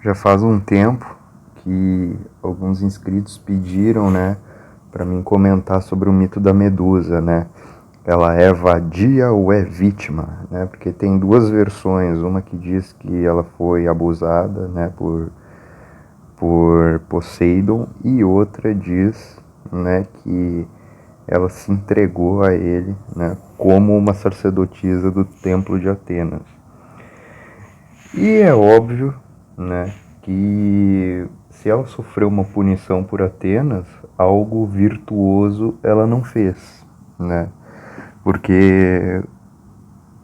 Já faz um tempo que alguns inscritos pediram, né, para mim comentar sobre o mito da Medusa, né? Ela é vadia ou é vítima, né? Porque tem duas versões, uma que diz que ela foi abusada, né, por Poseidon, e outra diz, né, que ela se entregou a ele, né, como uma sacerdotisa do Templo de Atenas. E é óbvio, né, que se ela sofreu uma punição por Atenas, algo virtuoso ela não fez, né? Porque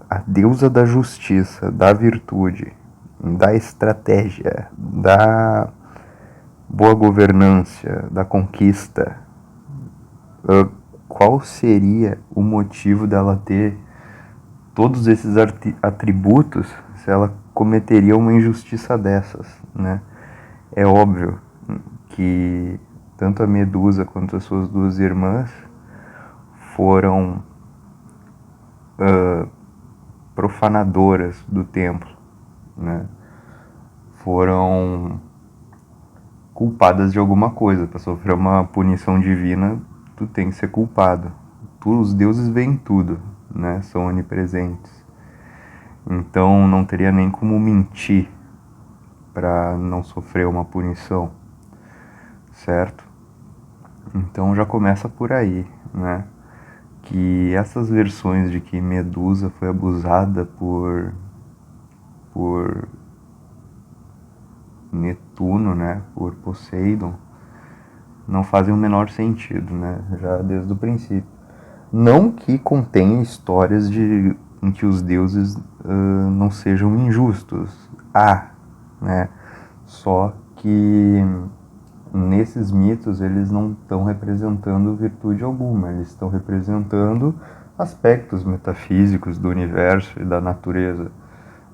a deusa da justiça, da virtude, da estratégia, da boa governança, da conquista, qual seria o motivo dela ter todos esses atributos se ela cometeria uma injustiça dessas, né? É óbvio que tanto a Medusa quanto as suas duas irmãs foram profanadoras do templo, né? Foram culpadas de alguma coisa. Para sofrer uma punição divina, tu tem que ser culpado. Os deuses veem tudo, né? São onipresentes. Então não teria nem como mentir para não sofrer uma punição, certo? Então já começa por aí, né? Que essas versões de que Medusa foi abusada por Netuno, né? Por Poseidon, não fazem o menor sentido, né? Já desde o princípio. Não que contenha histórias em que os deuses não sejam injustos. Né? Só que nesses mitos eles não estão representando virtude alguma, eles estão representando aspectos metafísicos do universo e da natureza,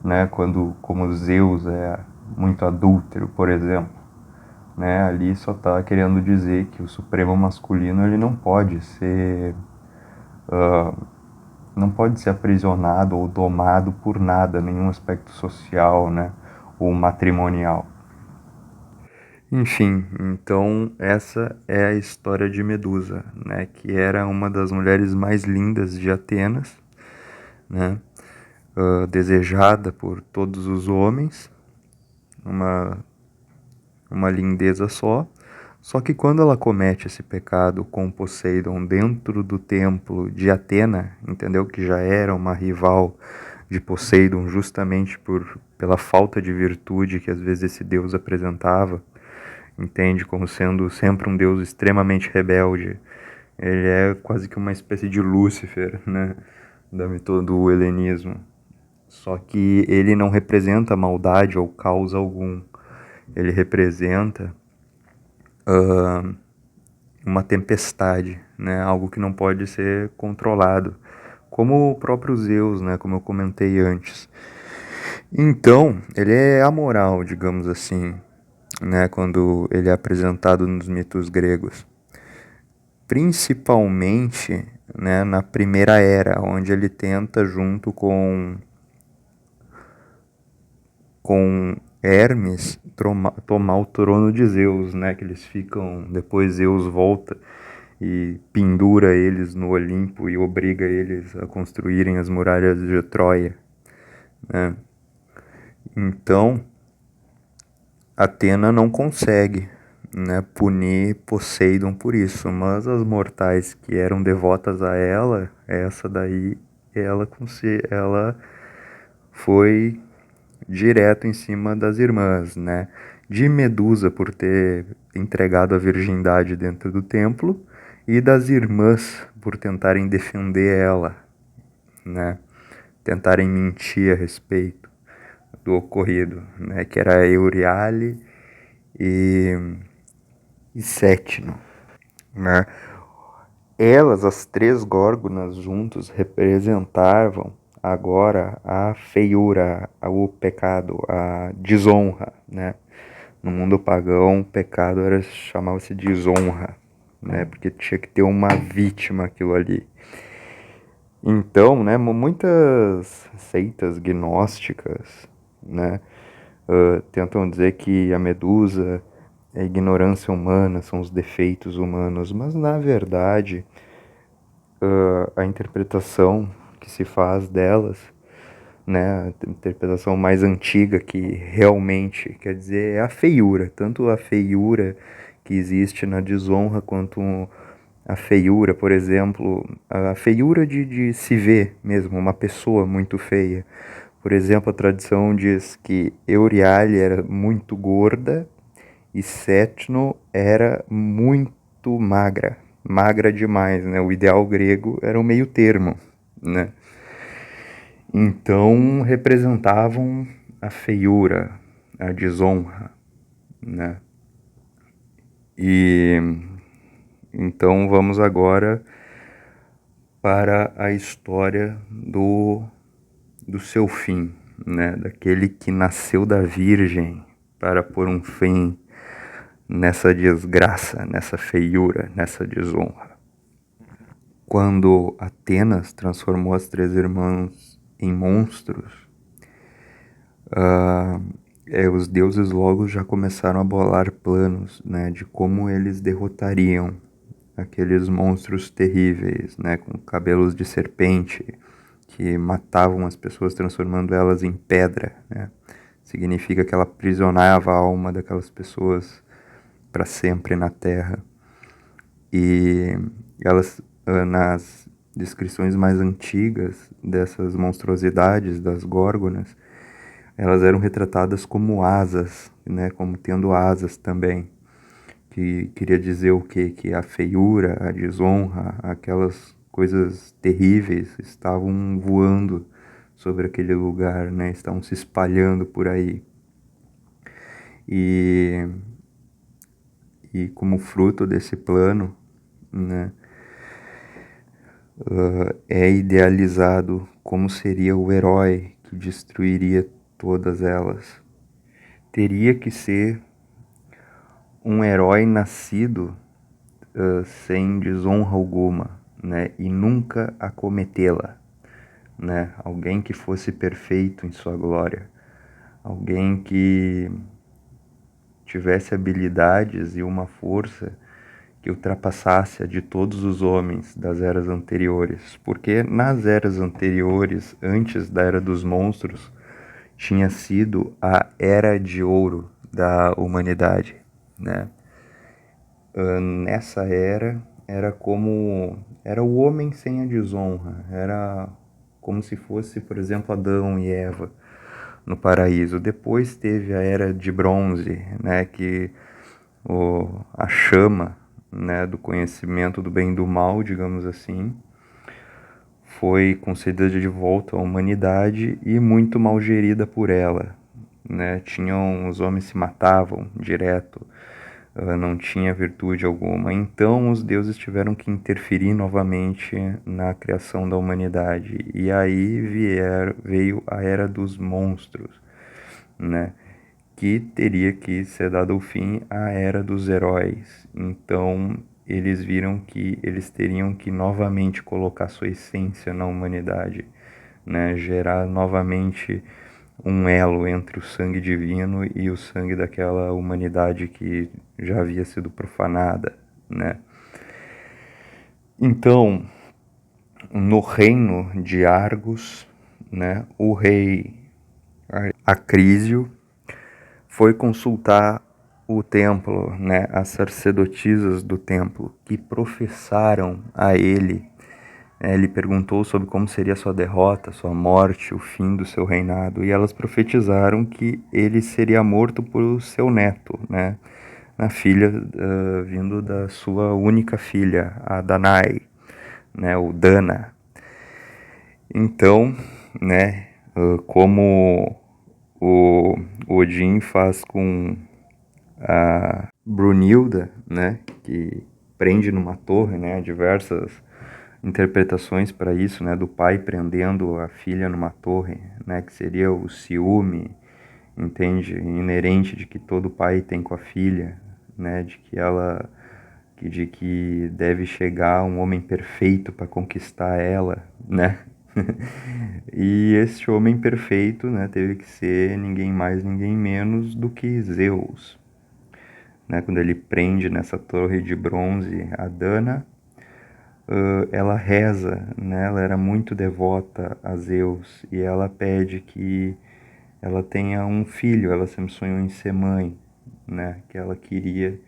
né? Como Zeus é muito adúltero, por exemplo, né? Ali só está querendo dizer que o supremo masculino ele não pode ser aprisionado ou domado por nada, nenhum aspecto social, né? Ou matrimonial. Enfim, então essa é a história de Medusa, né, que era uma das mulheres mais lindas de Atenas, né, desejada por todos os homens, uma, uma lindeza só que quando ela comete esse pecado com Poseidon dentro do templo de Atena, entendeu, que já era uma rival de Poseidon justamente pela falta de virtude que às vezes esse deus apresentava, entende como sendo sempre um deus extremamente rebelde. Ele é quase que uma espécie de Lúcifer, né, do helenismo. Só que ele não representa maldade ou causa algum. Ele representa uma tempestade, né, algo que não pode ser controlado, como o próprio Zeus, né, como eu comentei antes. Então, ele é amoral, digamos assim, né, quando ele é apresentado nos mitos gregos. Principalmente, né, na Primeira Era, onde ele tenta, junto com Hermes, tomar o trono de Zeus, né, que eles ficam, depois Zeus volta e pendura eles no Olimpo e obriga eles a construírem as muralhas de Troia, né? Então, Atena não consegue, né, punir Poseidon por isso, mas as mortais que eram devotas a ela, essa daí, ela foi direto em cima das irmãs, né? De Medusa por ter entregado a virgindade dentro do templo e das irmãs por tentarem defender ela, né? Tentarem mentir a respeito do ocorrido, né? Que era Euríale e, e Sétino, né? Elas, as três górgonas juntos, representavam agora a feiura, o pecado, a desonra, né? No mundo pagão, o pecado chamava-se desonra, né? Porque tinha que ter uma vítima aquilo ali. Então, né, muitas seitas gnósticas, né, Tentam dizer que a Medusa é a ignorância humana, são os defeitos humanos, mas na verdade a interpretação que se faz delas, né, a interpretação mais antiga que realmente quer dizer é a feiura, tanto a feiura que existe na desonra quanto a feiura, por exemplo, a feiura de se ver mesmo, uma pessoa muito feia. Por exemplo, a tradição diz que Euryale era muito gorda e Setno era muito magra, magra demais, né? O ideal grego era o meio termo, né? Então representavam a feiura, a desonra, né? E então vamos agora para a história do seu fim, né? Daquele que nasceu da Virgem para pôr um fim nessa desgraça, nessa feiura, nessa desonra. Quando Atenas transformou as três irmãs em monstros, os deuses logo já começaram a bolar planos, né, de como eles derrotariam aqueles monstros terríveis, né, com cabelos de serpente, que matavam as pessoas transformando elas em pedra, né? Significa que ela aprisionava a alma daquelas pessoas para sempre na terra. E elas, nas descrições mais antigas dessas monstruosidades, das górgonas, elas eram retratadas como asas, né, como tendo asas também, que queria dizer o quê? Que a feiura, a desonra, aquelas coisas terríveis estavam voando sobre aquele lugar, né, estavam se espalhando por aí. E, e como fruto desse plano, né, é idealizado como seria o herói que destruiria todas elas. Teria que ser um herói nascido sem desonra alguma, né, e nunca a cometê-la, né? Alguém que fosse perfeito em sua glória, alguém que tivesse habilidades e uma força que ultrapassasse a de todos os homens das eras anteriores, porque nas eras anteriores, antes da Era dos Monstros, tinha sido a Era de Ouro da humanidade, né? Nessa era como era o homem sem a desonra, era como se fosse, por exemplo, Adão e Eva no paraíso. Depois teve a Era de Bronze, né, que a chama, né, do conhecimento do bem e do mal, digamos assim, foi concedida de volta à humanidade e muito mal gerida por ela, né? Os homens se matavam direto, não tinha virtude alguma. Então os deuses tiveram que interferir novamente na criação da humanidade. E aí veio a Era dos Monstros, né? Que teria que ser dado o fim à Era dos Heróis. Então eles viram que eles teriam que novamente colocar sua essência na humanidade, né? Gerar novamente um elo entre o sangue divino e o sangue daquela humanidade que já havia sido profanada, né? Então, no reino de Argos, né, o rei Acrísio foi consultar o templo, né, as sacerdotisas do templo, que professaram a ele. Ele perguntou sobre como seria sua derrota, sua morte, o fim do seu reinado, e elas profetizaram que ele seria morto por seu neto, né, a filha vindo da sua única filha, a Danae, né, o Dana. Então, né, como o Odin faz com a Brunilda, né, que prende numa torre, né, diversas interpretações para isso, né, do pai prendendo a filha numa torre, né, que seria o ciúme, entende, inerente de que todo pai tem com a filha, né, de que deve chegar um homem perfeito para conquistar ela, né? E este homem perfeito, né, teve que ser ninguém mais, ninguém menos do que Zeus, né? Quando ele prende nessa torre de bronze a Dana, ela reza, né? Ela era muito devota a Zeus e ela pede que ela tenha um filho. Ela sempre sonhou em ser mãe, né? Que ela queria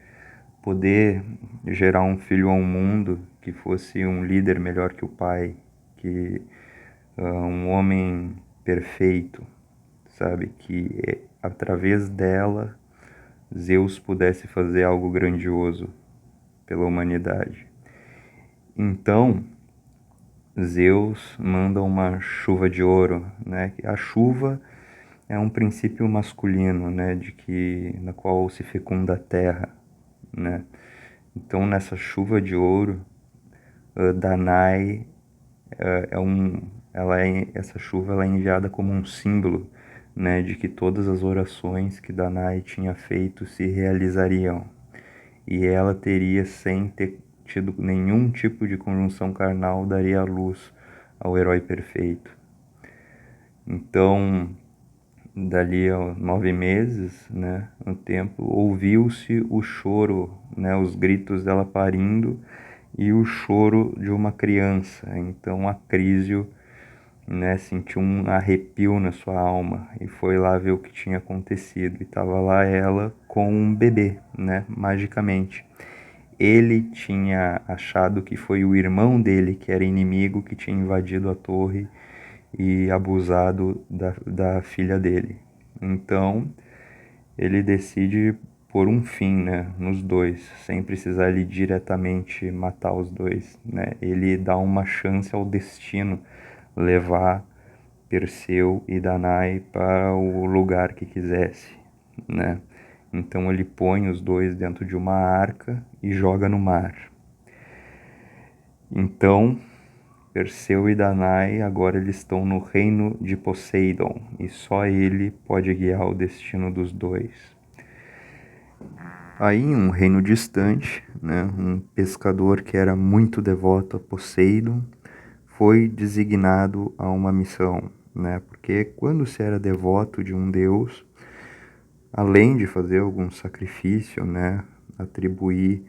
poder gerar um filho ao mundo que fosse um líder melhor que o pai, que um homem perfeito, sabe? Que através dela Zeus pudesse fazer algo grandioso pela humanidade. Então, Zeus manda uma chuva de ouro, né? A chuva é um princípio masculino, né? Na qual se fecunda a terra, né? Então, nessa chuva de ouro, Danae é um, essa chuva ela é enviada como um símbolo, né? De que todas as orações que Danae tinha feito se realizariam. E ela teria, sem ter tido nenhum tipo de conjunção carnal, daria a luz ao herói perfeito. Então, dali a 9 meses, né, no tempo, ouviu-se o choro, né, os gritos dela parindo e o choro de uma criança. Então, Acrísio, né, sentiu um arrepio na sua alma e foi lá ver o que tinha acontecido. E estava lá ela com um bebê, né, magicamente. Ele tinha achado que foi o irmão dele, que era inimigo, que tinha invadido a torre e abusado da filha dele. Então, ele decide pôr um fim, né, nos dois, sem precisar ele diretamente matar os dois, né? Ele dá uma chance ao destino levar Perseu e Danae para o lugar que quisesse, né? Então ele põe os dois dentro de uma arca e joga no mar. Então, Perseu e Danae agora eles estão no reino de Poseidon e só ele pode guiar o destino dos dois. Aí, em um reino distante, né, um pescador que era muito devoto a Poseidon foi designado a uma missão, né? Porque quando se era devoto de um deus, além de fazer algum sacrifício, né, atribuir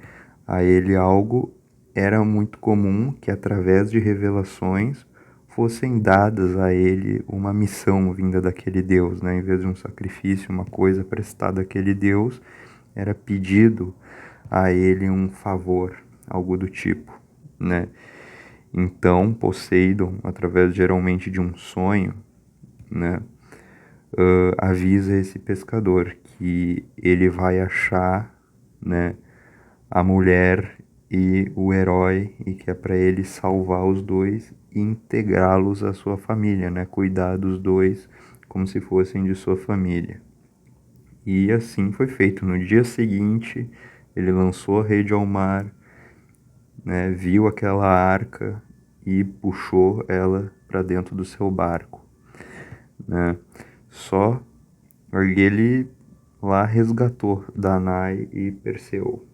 a ele algo, era muito comum que através de revelações fossem dadas a ele uma missão vinda daquele Deus, né? Em vez de um sacrifício, uma coisa prestada àquele Deus, era pedido a ele um favor, algo do tipo, né? Então, Poseidon, através geralmente de um sonho, né, avisa esse pescador que ele vai achar, né, a mulher e o herói e que é para ele salvar os dois e integrá-los à sua família, né, cuidar dos dois como se fossem de sua família. E assim foi feito. No dia seguinte, ele lançou a rede ao mar, né, viu aquela arca e puxou ela para dentro do seu barco, né? Só ele lá resgatou Danae e Perseu.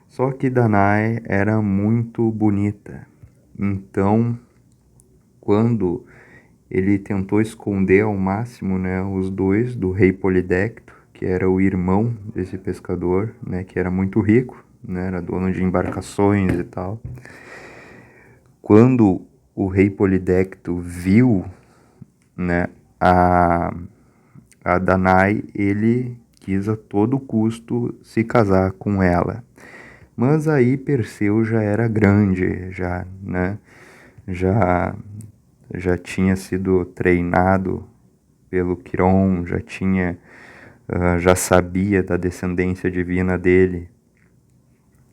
Só que Danae era muito bonita. Então, quando ele tentou esconder ao máximo, né, os dois do rei Polidecto, que era o irmão desse pescador, né, que era muito rico, né, era dono de embarcações e tal. Quando o rei Polidecto viu, né, a Danae, ele quis a todo custo se casar com ela. Mas aí Perseu já era grande, já, né? Já, já tinha sido treinado pelo Quiron, já sabia da descendência divina dele.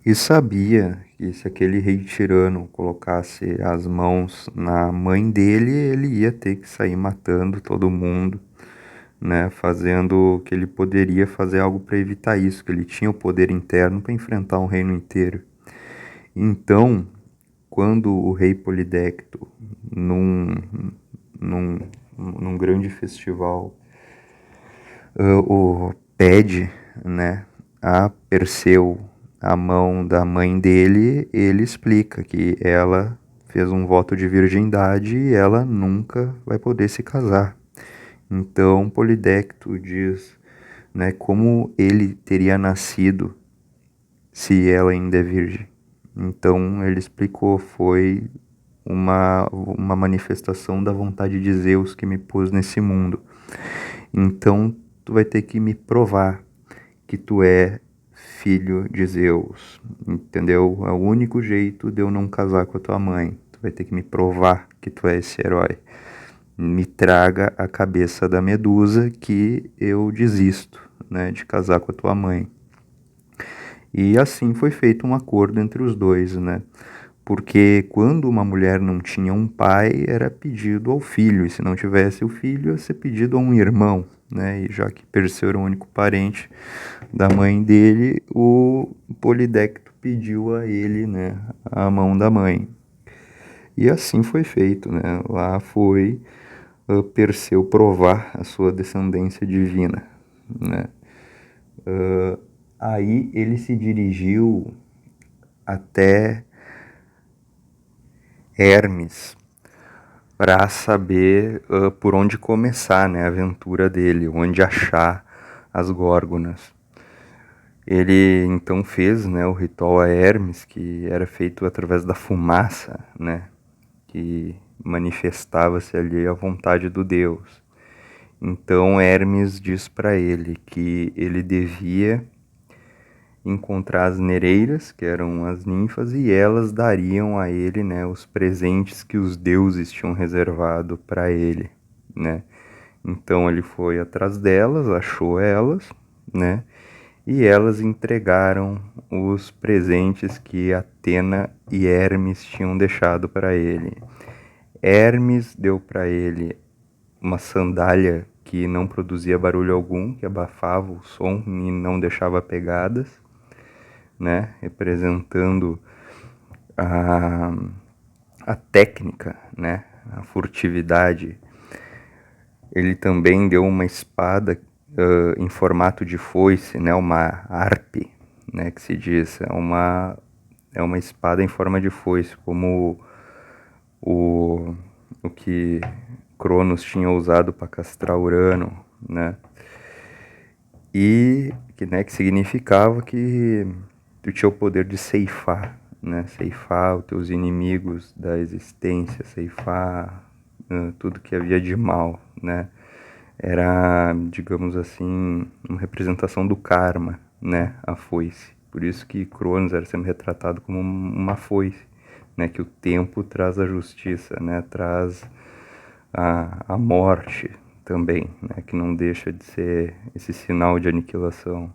E sabia que se aquele rei tirano colocasse as mãos na mãe dele, ele ia ter que sair matando todo mundo, né? Fazendo que ele poderia fazer algo para evitar isso, que ele tinha o poder interno para enfrentar um reino inteiro. Então, quando o rei Polidecto, num, num, num grande festival, pede, né, a Perseu a mão da mãe dele, ele explica que ela fez um voto de virgindade e ela nunca vai poder se casar. Então Polidecto diz, né, como ele teria nascido se ela ainda é virgem. Então ele explicou, foi uma manifestação da vontade de Zeus que me pôs nesse mundo. Então tu vai ter que me provar que tu é filho de Zeus, entendeu? É o único jeito de eu não casar com a tua mãe. Tu vai ter que me provar que tu é esse herói. Me traga a cabeça da Medusa que eu desisto, né, de casar com a tua mãe. E assim foi feito um acordo entre os dois, né? Porque quando uma mulher não tinha um pai, era pedido ao filho, e se não tivesse o filho, ia ser pedido a um irmão, né? E já que Perseu era o único parente da mãe dele, o Polidecto pediu a ele, né, a mão da mãe. E assim foi feito, né? Lá foi Perseu provar a sua descendência divina, né? Aí ele se dirigiu até Hermes para saber por onde começar, né, a aventura dele, onde achar as górgonas. Ele então fez, né, o ritual a Hermes, que era feito através da fumaça, né, que manifestava-se ali a vontade do deus. Então Hermes diz para ele que ele devia encontrar as nereiras, que eram as ninfas, e elas dariam a ele, né, os presentes que os deuses tinham reservado para ele, né? Então ele foi atrás delas, achou elas, né? E elas entregaram os presentes que Atena e Hermes tinham deixado para ele. Hermes deu para ele uma sandália que não produzia barulho algum, que abafava o som e não deixava pegadas, né, representando a, a técnica, né, a furtividade. Ele também deu uma espada em formato de foice, né, uma harpe, né, que se diz, é uma espada em forma de foice, como o que Cronos tinha usado para castrar Urano, né, e que significava que tu tinha o poder de ceifar, né? Ceifar os teus inimigos da existência, ceifar tudo que havia de mal, né? Era, digamos assim, uma representação do karma, né? A foice. Por isso que Cronos era sempre retratado como uma foice, né? Que o tempo traz a justiça, né? Traz a morte também, né? Que não deixa de ser esse sinal de aniquilação.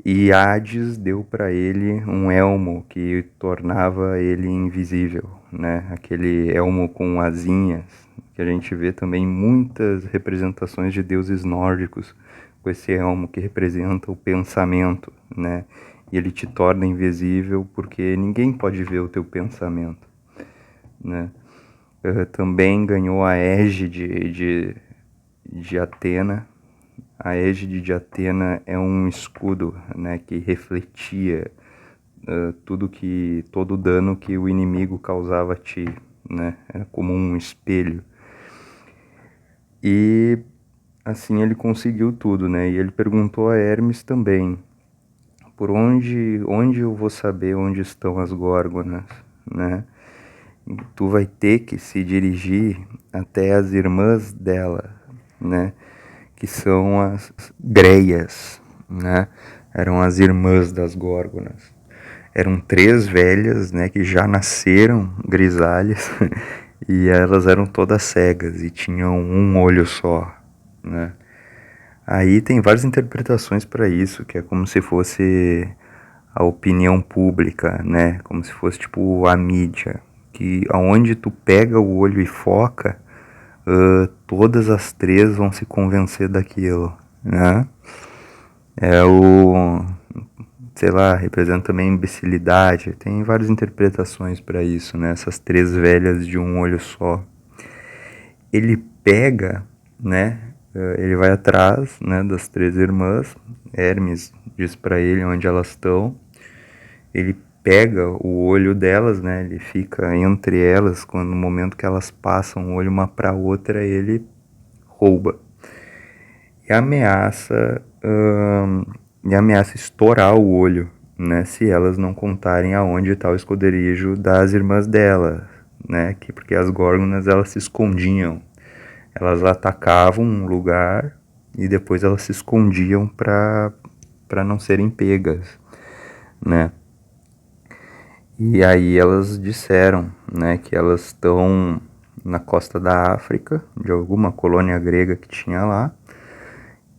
E Hades deu para ele um elmo que tornava ele invisível, né? Aquele elmo com asinhas, que a gente vê também muitas representações de deuses nórdicos com esse elmo que representa o pensamento, né? E ele te torna invisível porque ninguém pode ver o teu pensamento, né? Também ganhou a égide de Atena. A égide de Atena é um escudo, né, que refletia todo o dano que o inimigo causava a ti, né? Era como um espelho. E assim ele conseguiu tudo, né? E ele perguntou a Hermes também, onde eu vou saber onde estão as górgonas, né? Tu vai ter que se dirigir até as irmãs dela, né? Que são as Greias, né? Eram as irmãs das górgonas. Eram três velhas, né? Que já nasceram grisalhas e elas eram todas cegas e tinham um olho só, né? Aí tem várias interpretações para isso, que é como se fosse a opinião pública, né? Como se fosse tipo a mídia, que aonde tu pega o olho e foca, todas as três vão se convencer daquilo, né? É o, sei lá, representa também imbecilidade. Tem várias interpretações para isso, né? Essas três velhas de um olho só. Ele pega, né? Ele vai atrás, né, das três irmãs. Hermes diz para ele onde elas estão. Ele pega o olho delas, né? Ele fica entre elas, quando no momento que elas passam o olho uma para outra, ele rouba. E ameaça estourar o olho, né? Se elas não contarem aonde está o esconderijo das irmãs dela, né? Porque as górgonas elas se escondiam, elas atacavam um lugar e depois elas se escondiam para não serem pegas, né? E aí elas disseram, né, que elas estão na costa da África, de alguma colônia grega que tinha lá,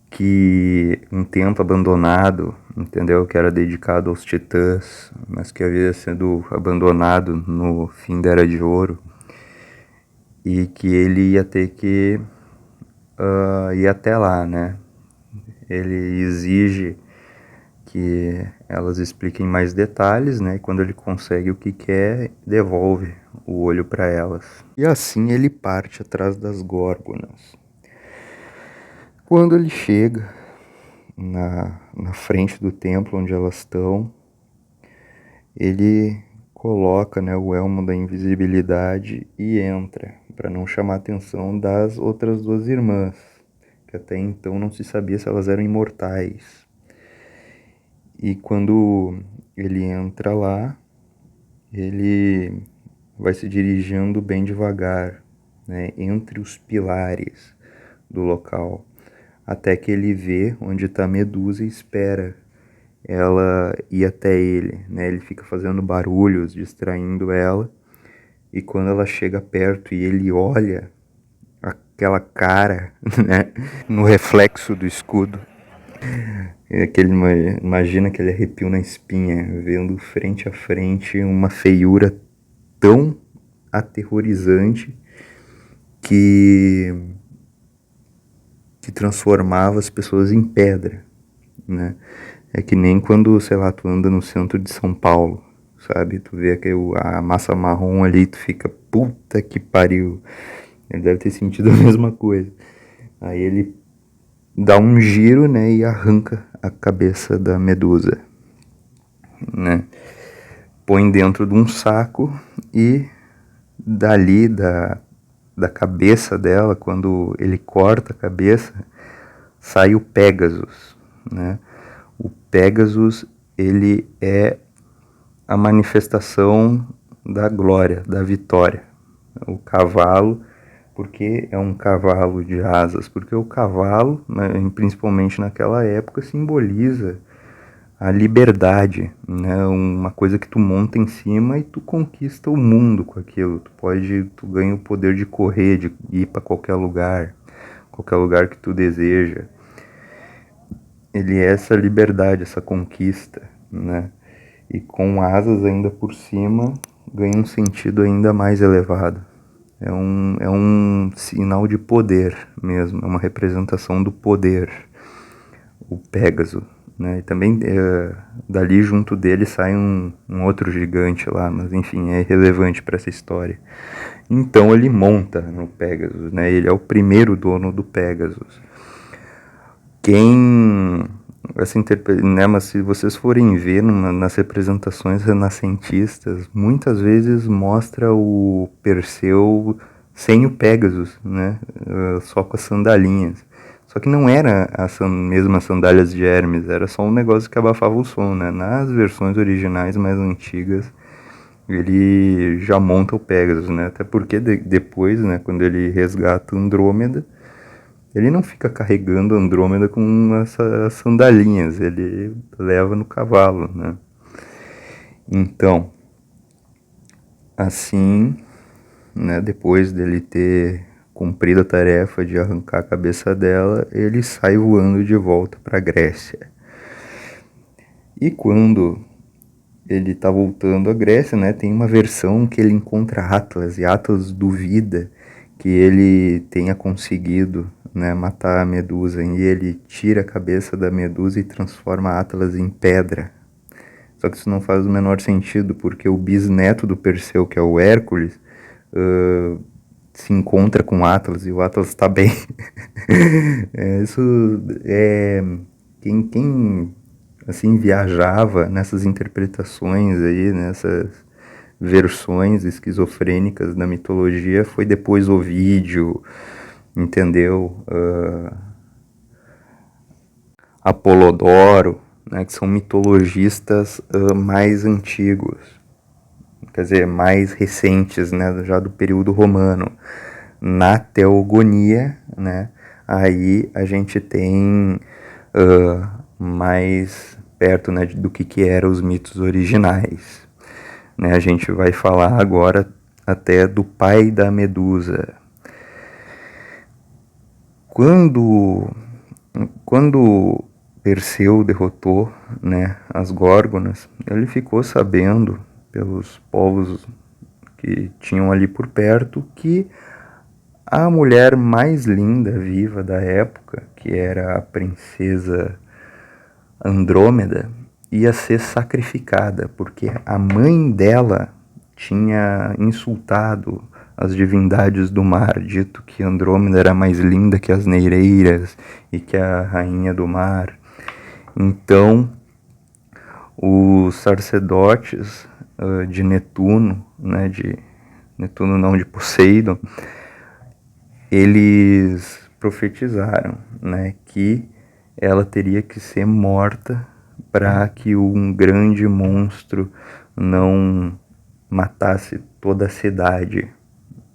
que um templo abandonado, entendeu? Que era dedicado aos titãs, mas que havia sido abandonado no fim da Era de Ouro, e que ele ia ter que ir até lá, né? Ele exige que elas expliquem mais detalhes, né? E quando ele consegue o que quer, devolve o olho para elas. E assim ele parte atrás das górgonas. Quando ele chega na frente do templo onde elas estão, ele coloca, né, o elmo da invisibilidade e entra, para não chamar a atenção das outras duas irmãs, que até então não se sabia se elas eram imortais. E quando ele entra lá, ele vai se dirigindo bem devagar, né, entre os pilares do local, até que ele vê onde está Medusa e espera ela ir até ele, né? Ele fica fazendo barulhos, distraindo ela, e quando ela chega perto e ele olha aquela cara, né, no reflexo do escudo, imagina aquele arrepio na espinha, vendo frente a frente uma feiura tão aterrorizante que transformava as pessoas em pedra, né? É que nem quando, sei lá, tu anda no centro de São Paulo, sabe? Tu vê a massa marrom ali e tu fica, puta que pariu. Ele deve ter sentido a mesma coisa. Aí ele dá um giro, né, e arranca a cabeça da Medusa, né? Põe dentro de um saco e dali da cabeça dela, quando ele corta a cabeça, sai o Pégasus, né? O Pégasus, ele é a manifestação da glória, da vitória. O cavalo, porque é um cavalo de asas? Porque o cavalo, né, principalmente naquela época, simboliza a liberdade, né? Uma coisa que tu monta em cima e tu conquista o mundo com aquilo. Tu ganha o poder de correr, de ir para qualquer lugar que tu deseja. Ele é essa liberdade, essa conquista, né? E com asas ainda por cima, ganha um sentido ainda mais elevado. É um sinal de poder mesmo, é uma representação do poder, o Pégaso, né? E também dali junto dele sai um outro gigante lá, mas enfim, é irrelevante para essa história. Então ele monta no Pégasus, né? Ele é o primeiro dono do Pégasus. Né, mas se vocês forem ver nas representações renascentistas, muitas vezes mostra o Perseu sem o Pégasus, né? Só com as sandalinhas. Só que não era as mesmas sandálias de Hermes, era só um negócio que abafava o som, né? Nas versões originais mais antigas, ele já monta o Pégasus, né? Até porque depois, né, quando ele resgata Andrômeda, ele não fica carregando Andrômeda com essas sandalinhas, ele leva no cavalo, né? Então, assim, né, depois dele ter cumprido a tarefa de arrancar a cabeça dela, ele sai voando de volta para a Grécia. E quando ele tá voltando à Grécia, né, tem uma versão que ele encontra Atlas, e Atlas duvida que ele tenha conseguido, né, matar a Medusa, e ele tira a cabeça da Medusa e transforma Atlas em pedra. Só que isso não faz o menor sentido, porque o bisneto do Perseu, que é o Hércules, se encontra com o Atlas e o Atlas está bem. Isso é... Quem assim, viajava nessas interpretações aí, nessas versões esquizofrênicas da mitologia, foi depois Ovídio, entendeu? Apolodoro, né, que são mitologistas mais antigos, quer dizer, mais recentes, né, já do período romano. Na Teogonia, né, aí a gente tem mais perto, né, do que eram os mitos originais. Né, a gente vai falar agora até do pai da Medusa. Quando Perseu derrotou, né, as Górgonas, ele ficou sabendo pelos povos que tinham ali por perto que a mulher mais linda viva da época, que era a princesa Andrômeda, ia ser sacrificada, porque a mãe dela tinha insultado as divindades do mar, dito que Andrômeda era mais linda que as Nereiras e que a rainha do mar. Então, os sacerdotes de Netuno, né, de Netuno não, de Poseidon, eles profetizaram, né, que ela teria que ser morta para que um grande monstro não matasse toda a cidade,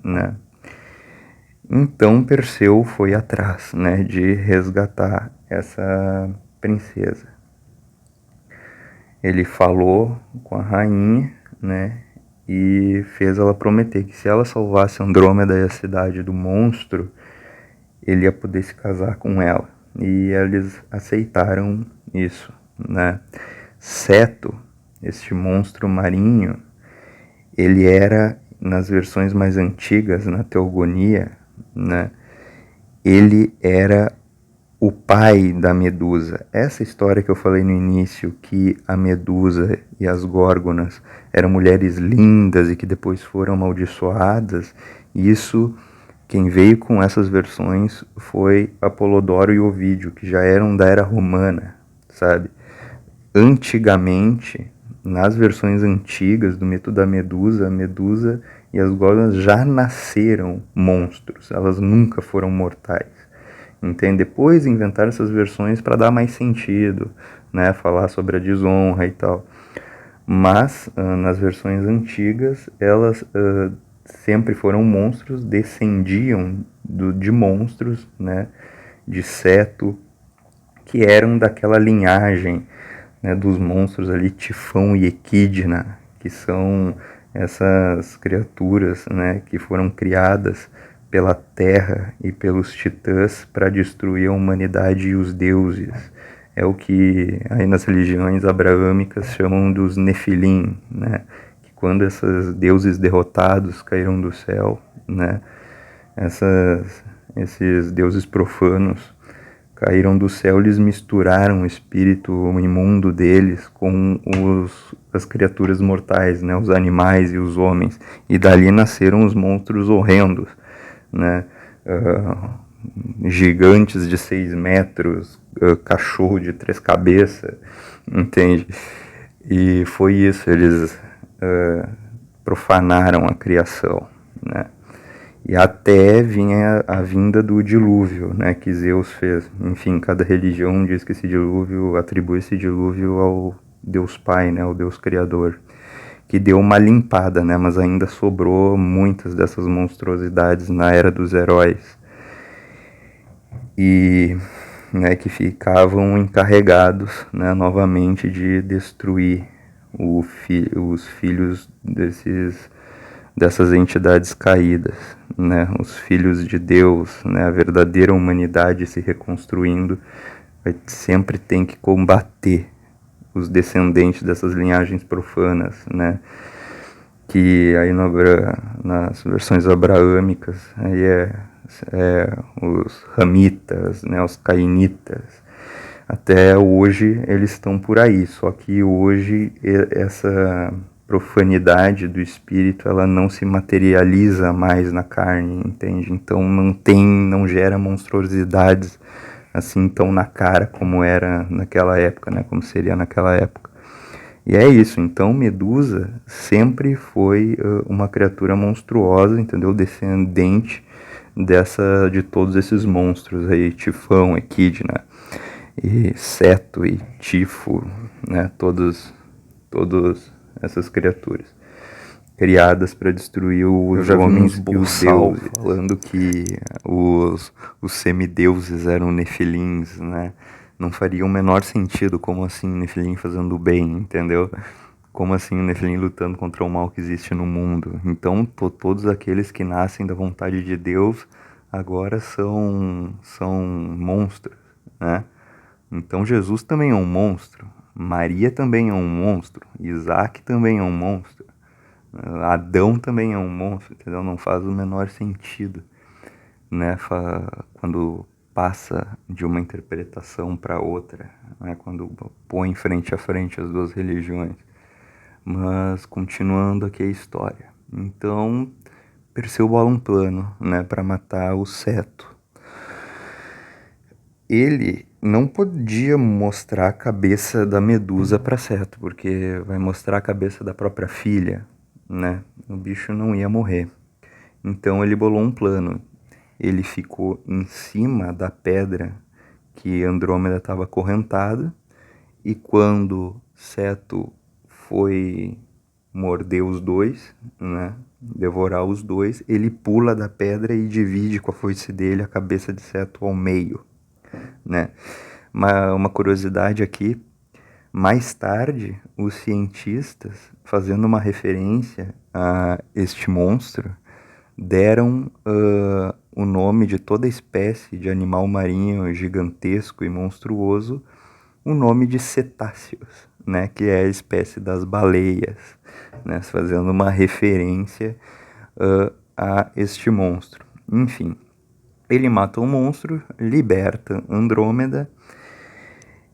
né? Então Perseu foi atrás, né, de resgatar essa princesa. Ele falou com a rainha, né, e fez ela prometer que se ela salvasse Andrômeda e a cidade do monstro, ele ia poder se casar com ela. E eles aceitaram isso, né? Ceto, este monstro marinho, ele era, nas versões mais antigas, na Teogonia, né? Ele era o pai da Medusa. Essa história que eu falei no início, que a Medusa e as Górgonas eram mulheres lindas e que depois foram amaldiçoadas, isso, quem veio com essas versões foi Apolodoro e Ovídio, que já eram da era romana, sabe? Antigamente, nas versões antigas do mito da Medusa, a Medusa e as Górgonas já nasceram monstros, elas nunca foram mortais. Entende? Depois inventaram essas versões para dar mais sentido, né? Falar sobre a desonra e tal. Mas nas versões antigas, elas sempre foram monstros, descendiam de monstros, né? De Ceto, que eram daquela linhagem, né, dos monstros ali, Tifão e Equidna, que são essas criaturas, né, que foram criadas pela Terra e pelos titãs para destruir a humanidade e os deuses. É o que aí nas religiões abraâmicas chamam dos Nefilim, né, que quando esses deuses derrotados caíram do céu, né, esses deuses profanos caíram do céu, eles misturaram o espírito imundo deles com as criaturas mortais, né, os animais e os homens, e dali nasceram os monstros horrendos, né, gigantes de 6 metros, cachorro de 3 cabeças, entende? E foi isso, eles profanaram a criação, né? E até vinha a vinda do dilúvio, né, que Zeus fez. Enfim, cada religião diz que esse dilúvio, atribui esse dilúvio ao Deus Pai, né, ao Deus Criador, que deu uma limpada, né, mas ainda sobrou muitas dessas monstruosidades na Era dos Heróis. E, né, que ficavam encarregados, né, novamente de destruir os filhos dessas entidades caídas, né, os filhos de Deus, né, a verdadeira humanidade se reconstruindo, sempre tem que combater os descendentes dessas linhagens profanas, né, que aí nas versões abraâmicas aí os ramitas, né, os cainitas. Até hoje eles estão por aí, só que hoje essa profanidade do espírito, ela não se materializa mais na carne, entende? Então não gera monstruosidades assim tão na cara como era naquela época, né? Como seria naquela época. E é isso, então Medusa sempre foi uma criatura monstruosa, entendeu? Descendente de todos esses monstros aí, Tifão, Equidna, e Ceto e Tifo, né? Todas essas criaturas criadas para destruir os homens e os deuses, falando que os semideuses eram nefilins, né? Não faria o menor sentido, como assim Nefilim fazendo o bem, entendeu? Como assim o Nefilim lutando contra o mal que existe no mundo? Então, todos aqueles que nascem da vontade de Deus agora são monstros, né? Então Jesus também é um monstro, Maria também é um monstro, Isaac também é um monstro, Adão também é um monstro, entendeu? Não faz o menor sentido, né? Quando passa de uma interpretação para outra, né? Quando põe frente a frente as duas religiões. Mas continuando aqui a história. Então, Perseu bola um plano, né, para matar o Ceto. Ele não podia mostrar a cabeça da Medusa para Ceto, porque vai mostrar a cabeça da própria filha, né? O bicho não ia morrer. Então ele bolou um plano. Ele ficou em cima da pedra que Andrômeda estava acorrentada, e quando Ceto foi morder os dois, né, devorar os dois, ele pula da pedra e divide com a foice dele a cabeça de Ceto ao meio, né? Uma curiosidade aqui, mais tarde, os cientistas, fazendo uma referência a este monstro, deram o nome de toda espécie de animal marinho gigantesco e monstruoso, o nome de cetáceos, né, que é a espécie das baleias, né, fazendo uma referência a este monstro. Enfim, ele mata o monstro, liberta Andrômeda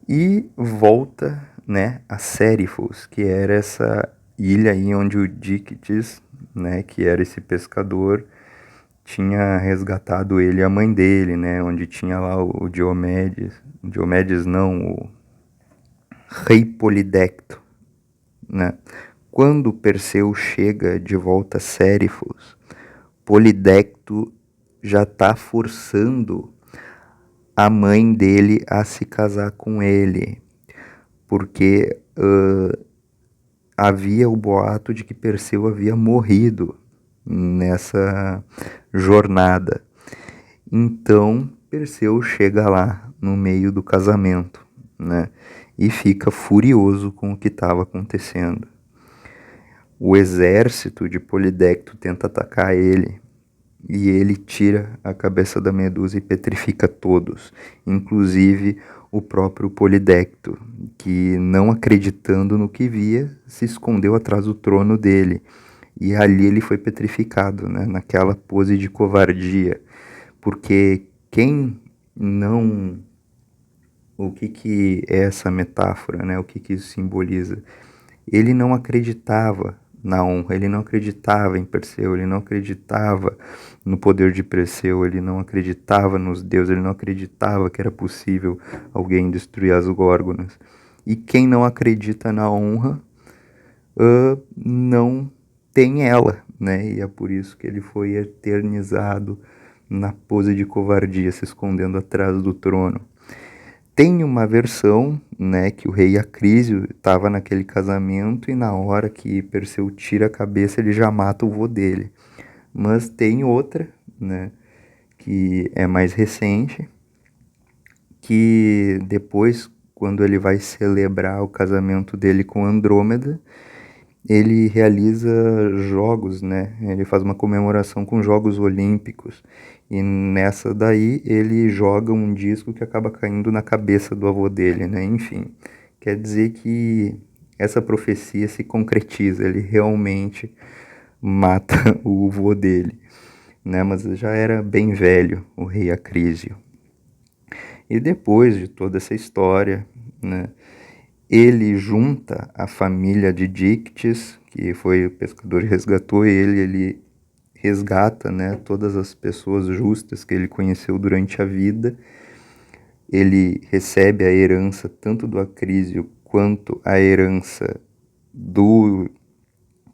e volta, né, a Seriphos, que era essa ilha aí onde o Díctees, né, que era esse pescador, tinha resgatado ele e a mãe dele, né, onde tinha lá o Diomedes não, o rei Polidecto, né. Quando Perseu chega de volta a Seriphos, Polidecto já está forçando a mãe dele a se casar com ele, porque havia o boato de que Perseu havia morrido nessa jornada. Então Perseu chega lá no meio do casamento, né? E fica furioso com o que estava acontecendo. O exército de Polidecto tenta atacar ele e ele tira a cabeça da Medusa e petrifica todos, inclusive o próprio Polidecto, que, não acreditando no que via, se escondeu atrás do trono dele. E ali ele foi petrificado, né, naquela pose de covardia. Porque quem não... O que é essa metáfora, né? O que isso simboliza? Ele não acreditava na honra, ele não acreditava em Perseu, ele não acreditava no poder de Perseu, ele não acreditava nos deuses, ele não acreditava que era possível alguém destruir as Górgonas. E quem não acredita na honra não tem ela, né? E é por isso que ele foi eternizado na pose de covardia, se escondendo atrás do trono. Tem uma versão, né, que o rei Acrísio estava naquele casamento e na hora que Perseu tira a cabeça ele já mata o vô dele. Mas tem outra, né, que é mais recente, que depois, quando ele vai celebrar o casamento dele com Andrômeda, ele realiza jogos, né? Ele faz uma comemoração com Jogos Olímpicos. E nessa daí ele joga um disco que acaba caindo na cabeça do avô dele, né? Enfim, quer dizer que essa profecia se concretiza, ele realmente mata o avô dele, né? Mas já era bem velho o rei Acrísio. E depois de toda essa história, né? Ele junta a família de Díctees, que foi o pescador que resgatou ele resgata, né, todas as pessoas justas que ele conheceu durante a vida, ele recebe a herança tanto do Acrísio quanto a herança do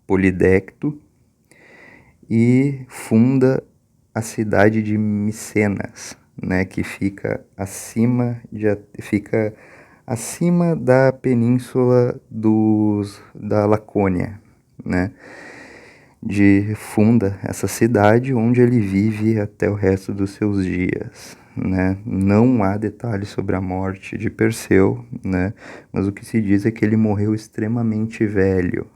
Polidecto e funda a cidade de Micenas, né, que fica acima da península da Lacônia, né? Funda essa cidade onde ele vive até o resto dos seus dias, né? Não há detalhes sobre a morte de Perseu, né? Mas o que se diz é que ele morreu extremamente velho.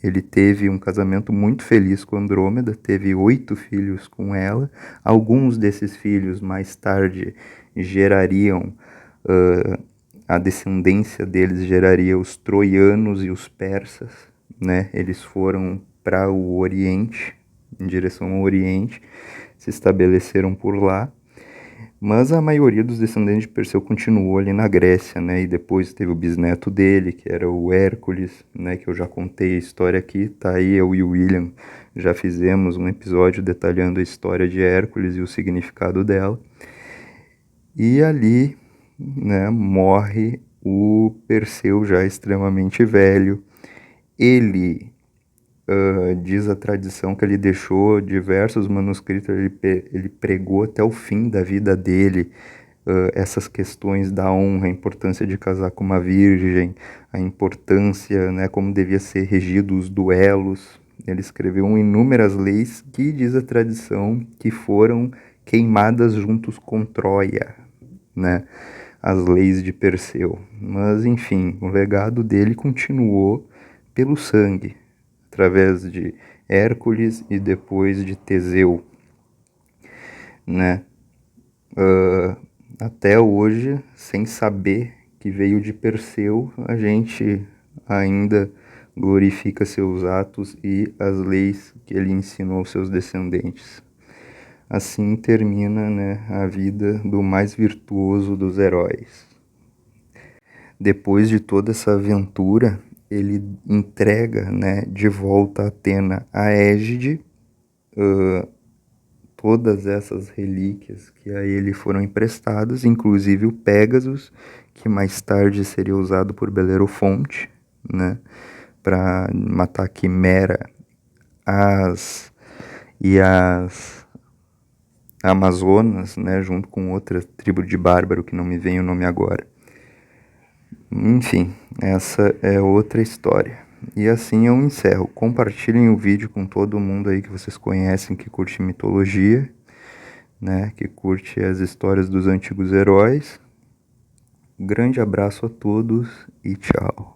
Ele teve um casamento muito feliz com Andrômeda, teve 8 filhos com ela. Alguns desses filhos mais tarde gerariam a descendência deles geraria os troianos e os persas, né? Eles foram para o Oriente, em direção ao Oriente, se estabeleceram por lá, mas a maioria dos descendentes de Perseu continuou ali na Grécia, né? E depois teve o bisneto dele, que era o Hércules, né? Que eu já contei a história aqui, tá aí, eu e o William já fizemos um episódio detalhando a história de Hércules e o significado dela. E ali, né, morre o Perseu já extremamente velho. Ele diz a tradição que ele deixou diversos manuscritos, ele pregou até o fim da vida dele essas questões da honra, a importância de casar com uma virgem, a importância, né, como devia ser regido os duelos. Ele escreveu inúmeras leis que diz a tradição que foram queimadas juntos com Troia, né, as leis de Perseu. Mas enfim, o legado dele continuou pelo sangue, através de Hércules e depois de Teseu, né? Até hoje, sem saber que veio de Perseu, a gente ainda glorifica seus atos e as leis que ele ensinou aos seus descendentes. Assim termina, né, a vida do mais virtuoso dos heróis. Depois de toda essa aventura, ele entrega, né, de volta a Atena a Égide, todas essas relíquias que a ele foram emprestadas, inclusive o Pégasus, que mais tarde seria usado por Belerofonte, né, para matar a Quimera e as Amazonas, né, junto com outra tribo de bárbaro que não me vem o nome agora. Enfim, essa é outra história. E assim eu encerro. Compartilhem o vídeo com todo mundo aí que vocês conhecem, que curte mitologia, né, que curte as histórias dos antigos heróis. Grande abraço a todos e tchau.